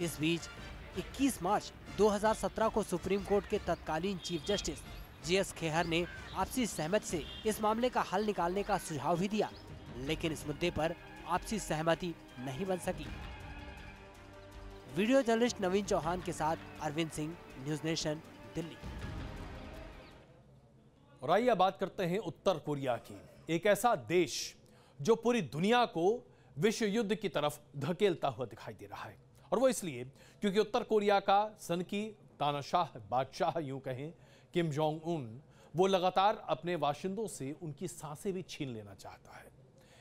इस बीच 21 मार्च 2017 को सुप्रीम कोर्ट के तत्कालीन चीफ जस्टिस जीएस खेहर ने आपसी सहमति से इस मामले का हल निकालने का सुझाव भी दिया, लेकिन इस मुद्दे पर आपसी सहमति नहीं बन सकी। वीडियो जर्नलिस्ट नवीन चौहान के साथ अरविंद सिंह, न्यूज नेशन, दिल्ली। और आइए बात करते हैं उत्तर कोरिया की, एक ऐसा देश जो पूरी दुनिया को विश्व युद्ध की तरफ धकेलता हुआ दिखाई दे रहा है, और वो इसलिए क्योंकि उत्तर कोरिया का सनकी तानाशाह बादशाह यूं कहें किम जोंग उन, वो लगातार अपने बाशिंदों से उनकी सांसें भी छीन लेना चाहता है।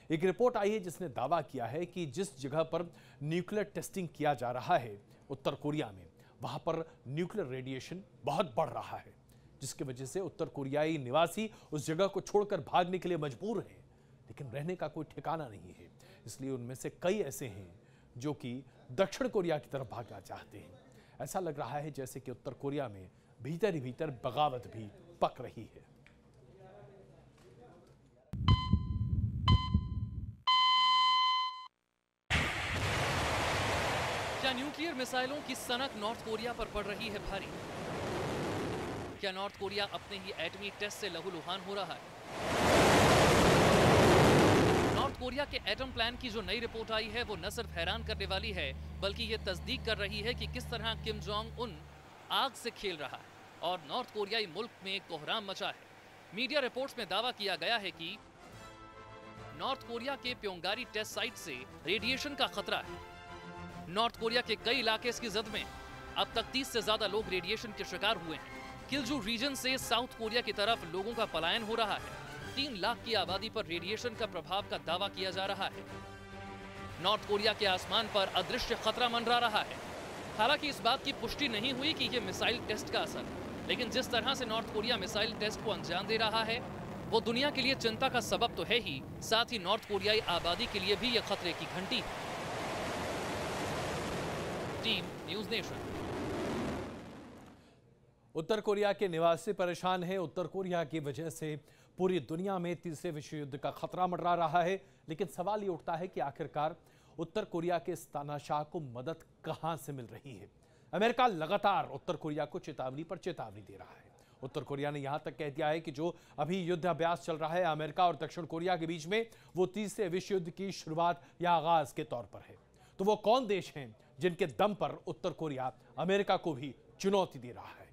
एक रिपोर्ट आई है जिसने दावा किया है कि जिस जगह पर न्यूक्लियर टेस्टिंग किया जा रहा है उत्तर कोरिया में, वहां पर न्यूक्लियर रेडिएशन बहुत बढ़ रहा है, जिसकी वजह से उत्तर कोरियाई निवासी उस जगह को छोड़कर भागने के लिए मजबूर हैं, लेकिन रहने का कोई ठिकाना नहीं है। इसलिए उनमें से कई ऐसे हैं जो कि दक्षिण कोरिया की तरफ भागना चाहते हैं। ऐसा लग रहा है जैसे कि उत्तर कोरिया में भीतर ही भीतर बगावत भी पक रही है। क्या न्यूक्लियर मिसाइलों की सनक नॉर्थ कोरिया पर पड़ रही है भारी? क्या नॉर्थ कोरिया अपने ही एटमी टेस्ट से लहूलुहान हो रहा है? नॉर्थ कोरिया के एटम प्लान की जो नई रिपोर्ट आई है वो न सिर्फ हैरान करने वाली है, बल्कि ये तस्दीक कर रही है कि किस तरह किम जोंग उन आग से खेल रहा है और नॉर्थ कोरियाई मुल्क में कोहराम मचा है। मीडिया रिपोर्ट्स में दावा किया गया है कि नॉर्थ कोरिया के प्योंगयारी टेस्ट साइट से रेडिएशन का खतरा है। नॉर्थ कोरिया के कई इलाके इसकी जद में। अब तक 30 से ज्यादा लोग रेडिएशन के शिकार हुए हैं। किलजू रीजन से साउथ कोरिया की तरफ लोगों का पलायन हो रहा है। 3 लाख की आबादी पर रेडिएशन का प्रभाव का दावा किया जा रहा है। नॉर्थ कोरिया के आसमान पर अदृश्य खतरा मंडरा रहा है। हालांकि इस बात की पुष्टि नहीं हुई कि यह मिसाइल टेस्ट का असर, लेकिन जिस तरह से नॉर्थ कोरिया मिसाइल टेस्ट को अंजाम दे रहा है वो दुनिया के लिए चिंता का सबब तो है ही, साथ ही नॉर्थ कोरियाई आबादी के लिए भी यह खतरे की घंटी है। Team news nation. उत्तर कोरिया के निवासी परेशान हैं। उत्तर कोरिया की वजह से पूरी दुनिया में तीसरे विश्व युद्ध का खतरा मंडरा रहा है। लेकिन सवाल ये उठता है कि आखिरकार उत्तर कोरिया के इस तानाशाह को मदद कहां से मिल रही है। अमेरिका लगातार उत्तर कोरिया को चेतावनी पर चेतावनी दे रहा है। उत्तर कोरिया ने यहां तक कह दिया है कि जो अभी युद्ध अभ्यास चल रहा है अमेरिका और दक्षिण कोरिया के बीच में, वो तीसरे विश्व युद्ध की शुरुआत या आगाज के तौर पर है। तो वो कौन देश हैं जिनके दम पर उत्तर कोरिया अमेरिका को भी चुनौती दे रहा है?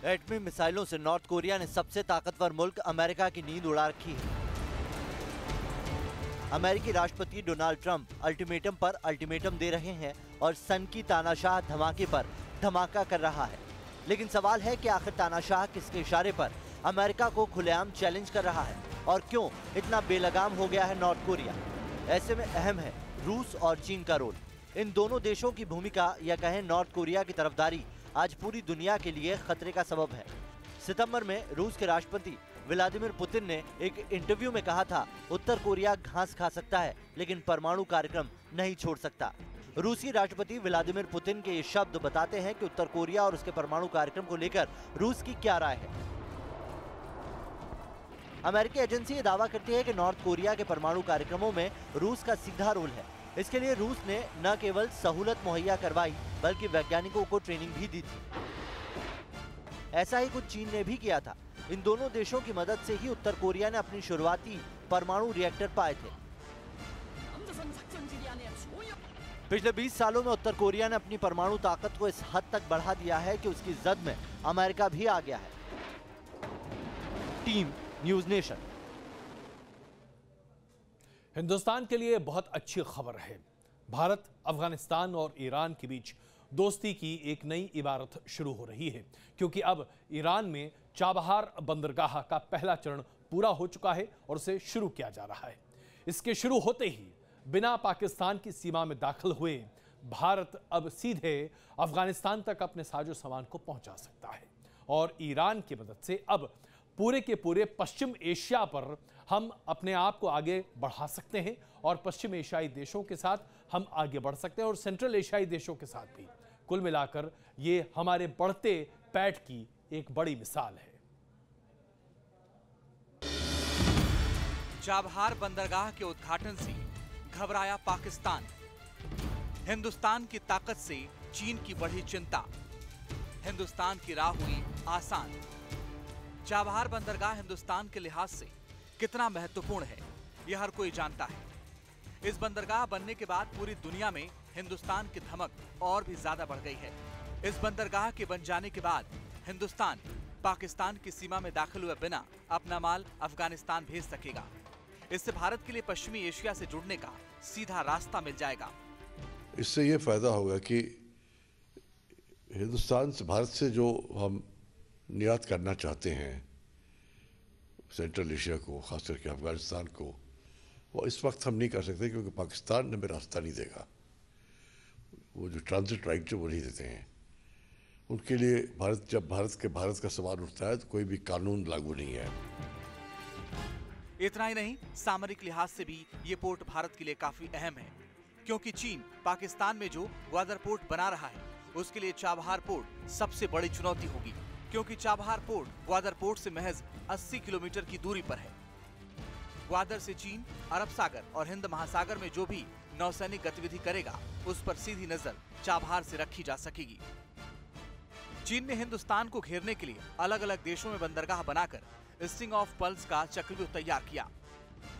एटमी मिसाइलों से नॉर्थ कोरिया ने सबसे ताकतवर मुल्क अमेरिका की नींद उड़ा रखी है। अमेरिकी राष्ट्रपति डोनाल्ड ट्रंप अल्टीमेटम पर अल्टीमेटम दे रहे हैं और सन की तानाशाह धमाके पर धमाका कर रहा है। लेकिन सवाल है कि आखिर तानाशाह किसके इशारे पर अमेरिका को खुलेआम चैलेंज कर रहा है और क्यों इतना बेलगाम हो गया है नॉर्थ कोरिया। ऐसे में अहम है रूस और चीन का रोल। इन दोनों देशों की भूमिका या कहें नॉर्थ कोरिया की तरफदारी आज पूरी दुनिया के लिए खतरे का सबब है। सितंबर में रूस के राष्ट्रपति व्लादिमीर पुतिन ने एक इंटरव्यू में कहा था, उत्तर कोरिया घास खा सकता है लेकिन परमाणु कार्यक्रम नहीं छोड़ सकता। रूसी राष्ट्रपति व्लादिमीर पुतिन के ये शब्द बताते हैं कि उत्तर कोरिया और उसके परमाणु कार्यक्रम को लेकर रूस की क्या राय है। अमेरिकी एजेंसी ये दावा करती है कि नॉर्थ कोरिया के परमाणु कार्यक्रमों में रूस का सीधा रोल है। इसके लिए रूस ने न केवल सहूलत मुहैया करवाई बल्कि वैज्ञानिकों को ट्रेनिंग भी दी थी। ऐसा ही कुछ चीन ने भी किया था। इन दोनों देशों की मदद से ही उत्तर कोरिया ने अपनी शुरुआती परमाणु रिएक्टर पाए थे। पिछले 20 सालों में उत्तर कोरिया ने अपनी परमाणु ताकत को इस हद तक बढ़ा दिया है कि उसकी जद में अमेरिका भी आ गया है। Team news nation. हिंदुस्तान के लिए बहुत अच्छी खबर है। भारत, अफगानिस्तान और ईरान के बीच दोस्ती की एक नई इबारत शुरू हो रही है, क्योंकि अब ईरान में चाबहार बंदरगाह का पहला चरण पूरा हो चुका है और उसे शुरू किया जा रहा है। इसके शुरू होते ही बिना पाकिस्तान की सीमा में दाखिल हुए भारत अब सीधे अफगानिस्तान तक अपने साजो सामान को पहुंचा सकता है और ईरान की मदद से अब पूरे के पूरे पश्चिम एशिया पर हम अपने आप को आगे बढ़ा सकते हैं और पश्चिम एशियाई देशों के साथ हम आगे बढ़ सकते हैं और सेंट्रल एशियाई देशों के साथ भी। कुल मिलाकर ये हमारे बढ़ते पैठ की एक बड़ी मिसाल है। चाबहार बंदरगाह के उद्घाटन से घबराया पाकिस्तान। हिंदुस्तान की ताकत से चीन की बढ़ी चिंता। हिंदुस्तान की राह हुई आसान। चाबहार बंदरगाह हिंदुस्तान के लिहाज से कितना महत्वपूर्ण है, यह हर कोई जानता है। इस बंदरगाह बनने के बाद पूरी दुनिया में हिंदुस्तान की धमक और भी ज्यादा बढ़ गई है। इस बंदरगाह के बन जाने के बाद हिंदुस्तान पाकिस्तान की सीमा में दाखिल हुए बिना अपना माल अफगानिस्तान भेज सकेगा। इससे भारत के लिए पश्चिमी एशिया से जुड़ने का सीधा रास्ता मिल जाएगा। इससे ये फायदा होगा कि हिंदुस्तान से, भारत से जो हम निर्यात करना चाहते हैं सेंट्रल एशिया को, खास करके अफगानिस्तान को, वो इस वक्त हम नहीं कर सकते क्योंकि पाकिस्तान हमें रास्ता नहीं देगा। वो जो ट्रांजिट राइट जो वो नहीं देते हैं, उनके लिए जब भारत का सवाल उठता है तो कोई भी कानून लागू नहीं है। इतना ही नहीं, सामरिक लिहाज से भी ये पोर्ट भारत के लिए काफी अहम है, क्योंकि चीन पाकिस्तान में जो ग्वादर पोर्ट बना रहा है उसके लिए चाबहार पोर्ट सबसे बड़ी चुनौती होगी, क्योंकि चाबहार पोर्ट ग्वादर पोर्ट से महज 80 किलोमीटर की दूरी पर है। ग्वादर से चीन अरब सागर और हिंद महासागर में जो भी नौसैनिक गतिविधि करेगा उस पर सीधी नजर चाबहार से रखी जा सकेगी। चीन ने हिंदुस्तान को घेरने के लिए अलग अलग देशों में बंदरगाह बनाकर स्ट्रिंग ऑफ पल्स का चक्रव्यूह तैयार किया,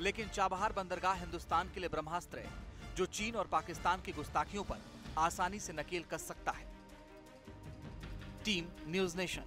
लेकिन चाबहार बंदरगाह हिंदुस्तान के लिए ब्रह्मास्त्र है, जो चीन और पाकिस्तान की गुस्ताखियों पर आसानी से नकेल कस सकता है। Team news nation.